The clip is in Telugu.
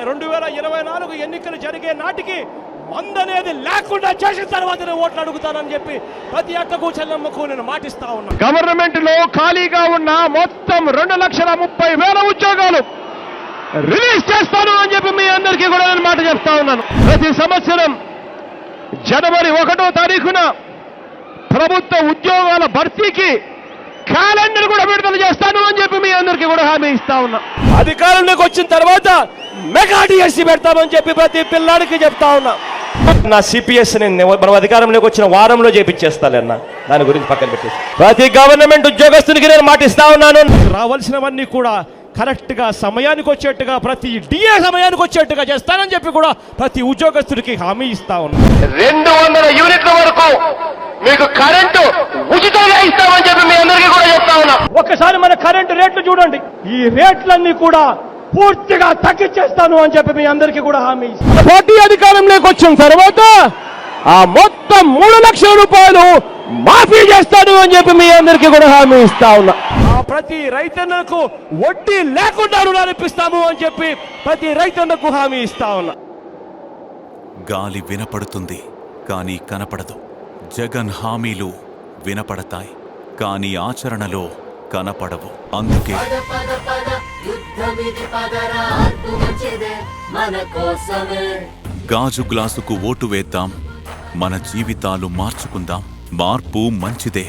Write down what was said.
2024 ఎన్నికలు జరిగే నాటికి మందనేది లేకుండా చేసిన తర్వాతనే ఓట్లు అడుగుతానని చెప్పి ప్రతి అక్కకు చెల్లెమ్మకు నేను మాటిస్తా ఉన్నా. గవర్నమెంట్ లో ఖాళీగా ఉన్న మొత్తం 2,30,000 ఉద్యోగాలు రిలీజ్ చేస్తాను అని చెప్పి మీ అందరికీ కూడా నేను మాట చెప్తా ఉన్నాను. ప్రతి సంవత్సరం జనవరి 1వ తారీఖున ప్రభుత్వ ఉద్యోగాల భర్తీకి క్యాలెండర్ కూడా విడుదల చేస్తాను అని చెప్పి మీ అందరికీ కూడా హామీ ఇస్తా ఉన్నా. అధికారంలోకి వచ్చిన తర్వాత మెగా డిఎస్సీ పెడతామని చెప్పి ప్రతి పిల్లాడికి చెప్తా ఉన్నా. నా సిపిఎస్ మనం అధికారంలోకి వచ్చిన వారంలో చేపించేస్తానన్నా, దాని గురించి పక్కన పెట్టేసి ప్రతి గవర్నమెంట్ ఉద్యోగస్తునికి నేను మాటిస్తా ఉన్నాను. రావాల్సినవన్నీ కూడా కరెక్ట్ గా సమయానికి వచ్చేట్టుగా, ప్రతి డిఏ సమయానికి వచ్చేట్టుగా చేస్తానని చెప్పి కూడా ప్రతి ఉద్యోగస్తుడికి హామీ ఇస్తా ఉన్నా. 200 యూనిట్ల వరకు మీకు కరెంటు ఉచితంగా ఇస్తామని చెప్పి మీ అందరికీ కూడా చెప్తా ఉన్నా. ఒక్కసారి మన కరెంటు రేట్లు చూడండి. ఈ రేట్లన్నీ కూడా పూర్తిగా తగ్గించేస్తాను అని చెప్పి మీ అందరికీ కూడా హామీ ఇస్తాను. పార్టీ అధికారంలోకి వచ్చిన తర్వాత ఆ మొత్తం 3 లక్షల రూపాయలు మాఫీ చేస్తాను అని చెప్పి మీ అందరికీ కూడా హామీ ఇస్తా ఉన్నా. ప్రతి రైతన్నకు వడ్డీ లేకుండా రుణాలు ఇప్పిస్తాము అని చెప్పి ప్రతి రైతన్నకు హామీ ఇస్తా ఉన్నా. గాలి వినపడుతుంది కానీ కనపడదు. జగన్ హామీలు వినపడతాయి కానీ ఆచరణలో కనపడవు. అందుకే గాజు గ్లాసుకు ఓటు వేద్దాం, మన జీవితాలు మార్చుకుందాం. మార్పు మంచిదే.